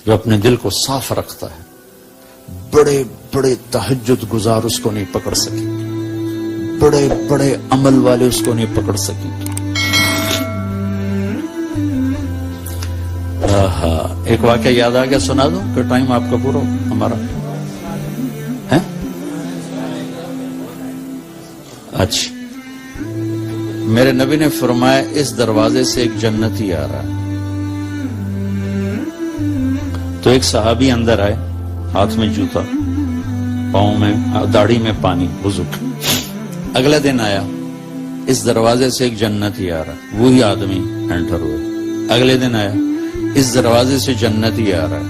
جو اپنے دل کو صاف رکھتا ہے، بڑے بڑے تہجد گزار اس کو نہیں پکڑ سکیں گے، بڑے بڑے عمل والے اس کو نہیں پکڑ سکیں گے۔ ایک واقعہ یاد آ گیا، سنا دوں کہ ٹائم آپ کا پورا ہمارا ہے؟ اچھا، میرے نبی نے فرمایا اس دروازے سے ایک جنتی آ رہا ہے۔ تو ایک صحابی اندر آئے، ہاتھ میں جوتا، پاؤں میں داڑھی میں پانی، وضو۔ اگلے دن آیا، اس دروازے سے ایک جنتی آ رہا ہے، وہی آدمی انٹر ہوئے۔ اگلے دن آیا، اس دروازے سے جنتی آ رہا ہے،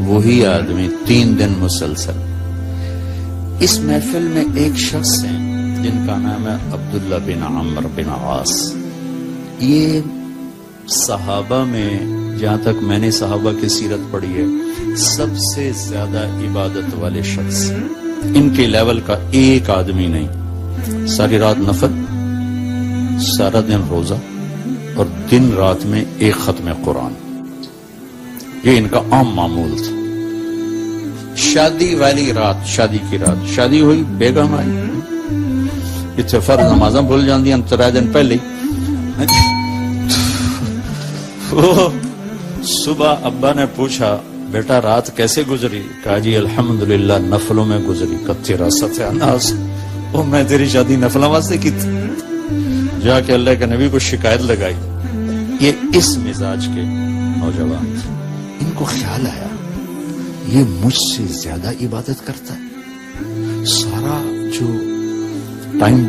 وہی آدمی 3 دن مسلسل۔ اس محفل میں ایک شخص ہیں جن کا نام ہے عبداللہ بن عمرو بن عاص۔ یہ صحابہ میں، جہاں تک میں نے صحابہ کی سیرت پڑھی ہے، سب سے زیادہ عبادت والے شخص۔ ان کے لیول کا ایک آدمی نہیں، ساری رات نفل، سارا دن روزہ، اور دن رات میں ایک ختم قرآن، یہ ان کا عام معمول تھا۔ شادی والی رات، شادی کی رات، شادی ہوئی، بیگم آئی، اتنے فرض نمازاں بھول جاندی ہیں 3 دن پہلے ہی۔ صبح ابا نے پوچھا بیٹا رات کیسے گزری؟ کہا جی الحمدللہ نفلوں میں گزری۔ کتھی راست اناس، وہ میں تیری شادی نفلوں واسطے کی تھی؟ جا کے اللہ کے نبی کو شکایت لگائی۔ یہ اس مزاج کے نوجوان تھے، ان کو خیال آیا یہ مجھ سے زیادہ عبادت کرتا ہے، سارا جو ٹائم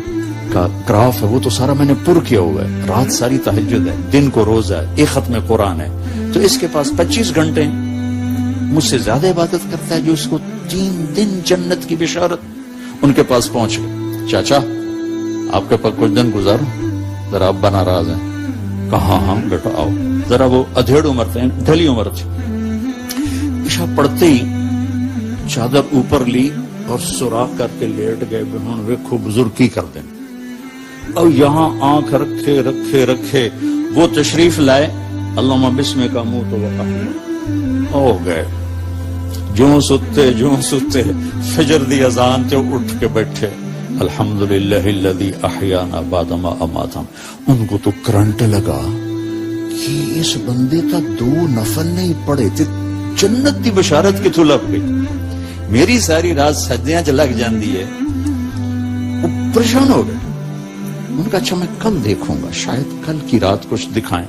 کا گراف ہے وہ تو سارا میں نے پر کیا ہوا ہے، رات ساری تہجد ہے، دن کو روزہ ہے، ایک ختم قرآن ہے، تو اس کے پاس 25 گھنٹے مجھ سے زیادہ عبادت کرتا ہے، جو اس کو 3 دن جنت کی بشارت۔ ان کے پاس پہنچ گئے، چاچا آپ کے پاس کچھ دن گزاروں؟ ذرا ابا ناراض ہیں۔ کہا ہاں بیٹا آؤ۔ ذرا وہ ادھیڑ عمر تھے، ڈھلی عمر تھی۔ عشاء پڑھتے ہی چادر اوپر لی اور سوراخ کر کے لیٹ گئے، ہوں ویکھو بزرگ کی کر دیں۔ اور یہاں آنکھ رکھے رکھے رکھے وہ تشریف لائے، اللہم بسم کا منہ تو وقع ہو گئے۔ جو ستے فجر دی اذان تے اٹھ کے بیٹھے، الحمدللہ الذی احیانا بعد ما اماتنا۔ ان کو تو کرنٹ لگا کہ اس بندے تا 2 نفل نہیں پڑے تھے، جنت دی بشارت کتوں لگ گئی؟ میری ساری رات سجدیاں چ لگ جاندی ہے۔ وہ پریشان ہو گئے۔ ان کا اچھا میں کل دیکھوں گا، شاید کل کی رات کچھ دکھائیں۔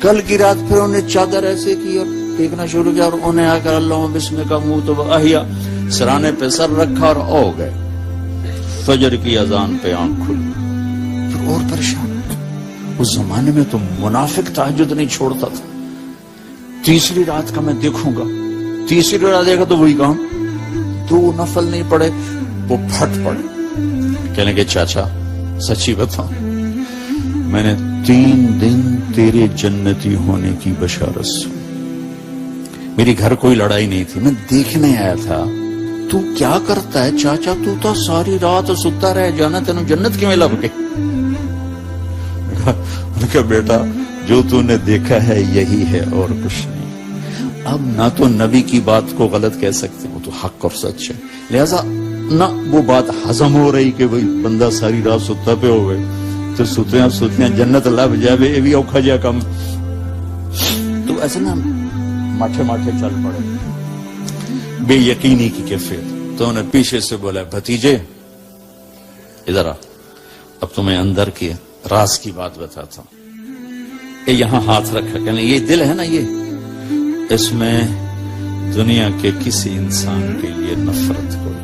کل کی رات پھر انہیں چادر ایسے کی اور دیکھنا شروع کیا، اور انہیں آ کر اللہم بسم کا منہ تو احیا سرانے پہ سر رکھا اور ہو گئے۔ فجر کی اذان پہ آنکھ کھلی، پھر اور پریشان ہو گئے۔ اس زمانے میں تو منافق تہجد نہیں چھوڑتا تھا۔ تیسری رات کا میں دیکھوں گا، تیسری رات دیکھا تو وہی کام، 2 نفل نہیں پڑے، وہ پھٹ پڑے۔ کہنے کے چاچا سچی بتاؤ، میں نے 3 دن تیرے جنتی ہونے کی بشارت سنی۔ میری گھر کوئی لڑائی نہیں تھی، میں دیکھنے آیا تھا تو کیا کرتا ہے چاچا، تو تا ساری رات ستا رہ جانا، تینوں جنت کی میں لب گئی۔ ان کا بیٹا جو تو نے دیکھا ہے یہی ہے اور کچھ نہیں۔ اب نہ تو نبی کی بات کو غلط کہہ سکتے، وہ تو حق اور سچ ہے، لہذا نہ وہ بات ہضم ہو رہی کہ وہی بندہ ساری رات ستا پہ ہو گئے تو ستیاں جنت لب جائے، یہ بھی اوکھا جا کم۔ تو ایسے نا ماٹھے چل پڑے، بے یقینی کی کیفیت۔ تو انہیں پیچھے سے بولا بھتیجے ادھر آ، اب تمہیں اندر کی راز کی بات بتاتا ہوں۔ یہ یہاں ہاتھ رکھا، کہنے یہ دل ہے نا، یہ اس میں دنیا کے کسی انسان کے لیے نفرت کوئی،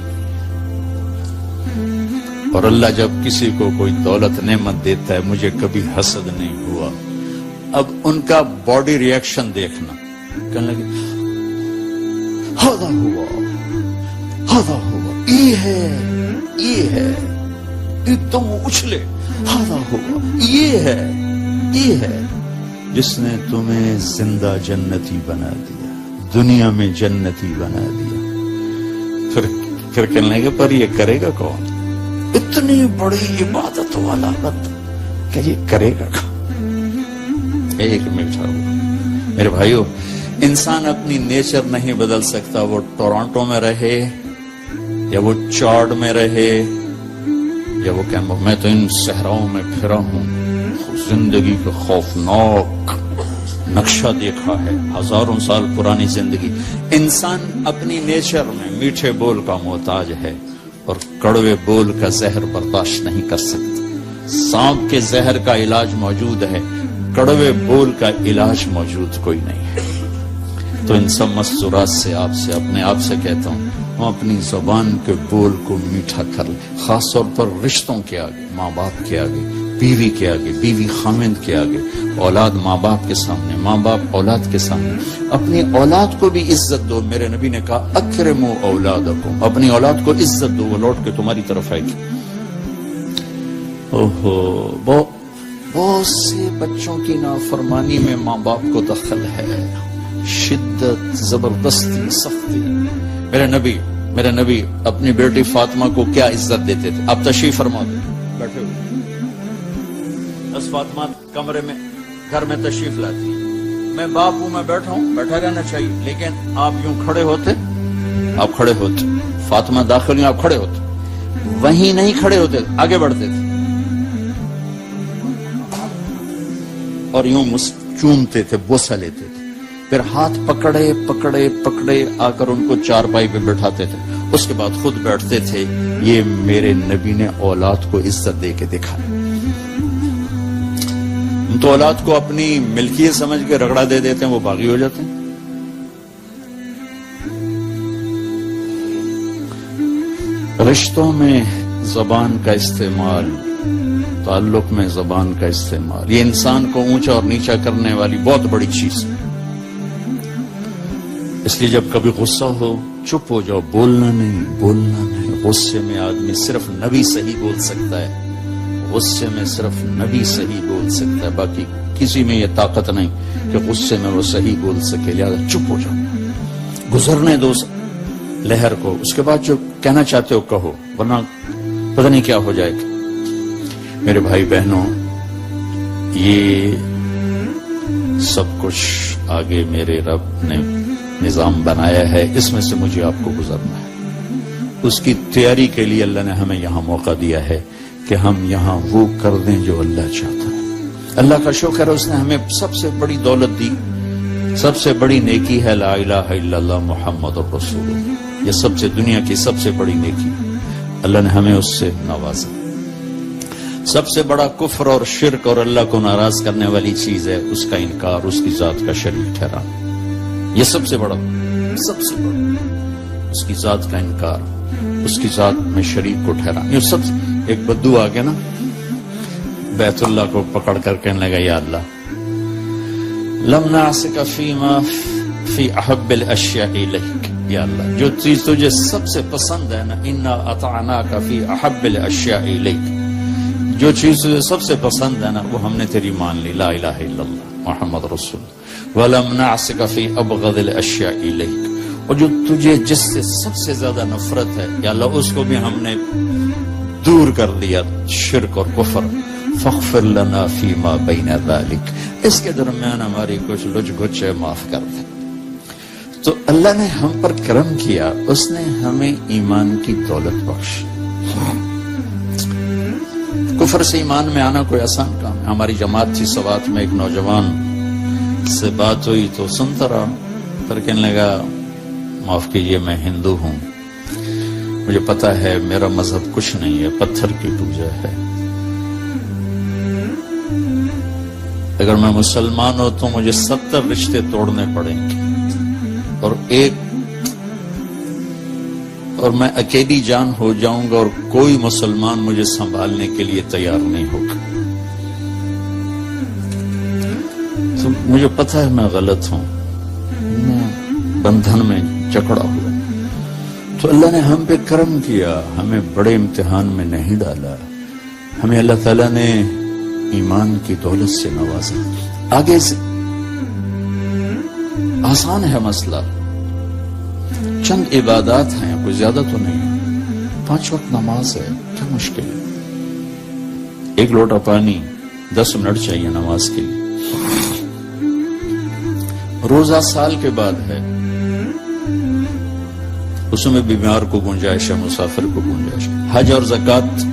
اور اللہ جب کسی کو کوئی دولت نعمت دیتا ہے، مجھے کبھی حسد نہیں ہوا۔ اب ان کا باڈی ری ایکشن دیکھنا، کہنے لگے ہاذا ہوا، یہ ہے، ایک دم اچھلے، ہاذا ہوا، یہ ہے جس نے تمہیں زندہ جنتی بنا دیا، دنیا میں جنتی بنا دیا۔ پھر کہنے لگے پر یہ کرے گا کون؟ اتنی بڑی عبادت والا بندہ کہ یہ کرے گا کون؟ ایک میٹھا ہوا۔ میرے بھائیو، انسان اپنی نیچر نہیں بدل سکتا، وہ ٹورانٹو میں رہے یا وہ چارڈ میں رہے یا وہ کیمپ، میں تو ان صحراؤں میں پھرا ہوں، زندگی کا خوفناک نقشہ دیکھا ہے، ہزاروں سال پرانی زندگی۔ انسان اپنی نیچر میں میٹھے بول کا محتاج ہے اور کڑوے بول کا زہر برداشت نہیں کر سکتا۔ سانپ کے زہر کا علاج موجود ہے، کڑوے بول کا علاج موجود کوئی نہیں ہے۔ تو ان سب مستورات سے اپنے آپ سے کہتا ہوں، ہم اپنی زبان کے بول کو میٹھا کر لیں، خاص طور پر رشتوں کے آگے، ماں باپ کے آگے، بیوی کے آگے، بیوی خامند کے آگے، اولاد ماں باپ کے سامنے، ماں باپ اولاد کے سامنے۔ اپنی اولاد کو بھی عزت دو، میرے نبی نے کہا اکرموا اولادکم، اپنی اولاد کو عزت دو، وہ لوٹ کے تمہاری طرف آئے گی۔ بہت سے بچوں کی نافرمانی میں ماں باپ کو دخل ہے، شدت، زبردستی، سختی۔ میرے نبی اپنی بیٹی فاطمہ کو کیا عزت دیتے تھے؟ آپ تشریف فرما دیں، بیٹھے ہوئے بس فاطمہ کمرے میں گھر میں تشریف لاتی، میں باپ ہوں، میں بیٹھا ہوں، بیٹھا رہنا چاہیے، لیکن آپ یوں کھڑے ہوتے، آپ کھڑے ہوتے، فاطمہ داخل ہوئی، آپ کھڑے ہوتے، وہیں نہیں کھڑے ہوتے، آگے بڑھتے تھے اور یوں چومتے تھے، بوسہ لیتے تھے، پھر ہاتھ پکڑے آ کر ان کو چارپائی پہ بٹھاتے تھے، اس کے بعد خود بیٹھتے تھے۔ یہ میرے نبی نے اولاد کو عزت دے کے دکھایا۔ ہم تو اولاد کو اپنی ملکیت سمجھ کے رگڑا دے دیتے ہیں، وہ باغی ہو جاتے ہیں۔ رشتوں میں زبان کا استعمال، تعلق میں زبان کا استعمال، یہ انسان کو اونچا اور نیچا کرنے والی بہت بڑی چیز ہے۔ اس لیے جب کبھی غصہ ہو چپ ہو جاؤ، بولنا نہیں۔ غصے میں آدمی صرف نبی صحیح بول سکتا ہے، غصے میں صرف نبی صحیح بول سکتا ہے، باقی کسی میں یہ طاقت نہیں کہ غصے میں وہ صحیح بول سکے، لہذا چپ ہو جاؤ، گزرنے دو لہر کو، اس کے بعد جو کہنا چاہتے ہو کہو، ورنہ پتہ نہیں کیا ہو جائے گا۔ میرے بھائی بہنوں، یہ سب کچھ آگے میرے رب نے نظام بنایا ہے، اس میں سے مجھے آپ کو گزرنا ہے۔ اس کی تیاری کے لیے اللہ نے ہمیں یہاں موقع دیا ہے کہ ہم یہاں وہ کر دیں جو اللہ چاہتا ہے۔ اللہ کا شکر ہے، اس نے ہمیں سب سے بڑی دولت دی، سب سے بڑی نیکی ہے لا الہ الا اللہ محمد الرسول اللہ۔ یہ سب سے دنیا کی سب سے بڑی نیکی، اللہ نے ہمیں اس سے نوازا۔ سب سے بڑا کفر اور شرک اور اللہ کو ناراض کرنے والی چیز ہے اس کا انکار، اس کی ذات کا شریک ٹھہرانا۔ یہ سب سے بڑا اس کی ذات کا انکار، اس کی ذات میں شریک کو ٹھہرانا۔ یہ سب ایک بدو آ گیا نا، بیت اللہ کو پکڑ کر کہنے لگا یا اللہ لم نعصک فیما فی احب الاشیاء الیک، یا اللہ جو چیز تجھے سب سے پسند ہے نا، انا اطعناک فی احب الاشیاء الیک، جو چیز تجھے سب سے پسند ہے نا وہ ہم نے تیری مان لی، لا الہ الا اللہ محمد رسول اللہ۔ وَلَمْ نَعْسِكَ فِي أَبْغَضِ الْأَشْيَاءِ إِلَيْكَ، اور جو تجھے جس سے سب سے زیادہ نفرت ہے یا اللہ اس کو بھی ہم نے دور کر دیا، شرک اور کفر۔ فَاغْفِرْ لَنَا فِي مَا بَيْنَ ذَلِكَ، اس کے درمیان ہماری کچھ لچ گچ ہے، معاف کر دے۔ تو اللہ نے ہم پر کرم کیا، اس نے ہمیں ایمان کی دولت بخشی۔ کفر سے ایمان میں آنا کوئی آسان کام ہے۔ ہماری جماعت تھی سوات میں، ایک نوجوان سے بات ہوئی تو سنتا رہا، پھر کہنے لگا معاف کیجئے میں ہندو ہوں، مجھے پتا ہے میرا مذہب کچھ نہیں ہے، پتھر کی پوجا ہے، اگر میں مسلمان ہوں تو مجھے 70 رشتے توڑنے پڑیں گے اور میں اکیلی جان ہو جاؤں گا اور کوئی مسلمان مجھے سنبھالنے کے لیے تیار نہیں ہوگا۔ تو مجھے پتا ہے میں غلط ہوں، میں بندھن میں جکڑا ہوا، تو اللہ نے ہم پہ کرم کیا، ہمیں بڑے امتحان میں نہیں ڈالا، ہمیں اللہ تعالیٰ نے ایمان کی دولت سے نوازا۔ آگے سے آسان ہے مسئلہ، چند عبادات ہیں، کوئی زیادہ تو نہیں ہے، 5 وقت نماز ہے، کیا مشکل ہے؟ 1 لوٹا پانی 10 منٹ چاہیے نماز کے لیے، روزہ سال کے بعد ہے، اس میں بیمار کو گنجائش ہے، مسافر کو گنجائش ہے۔ حج اور زکوٰۃ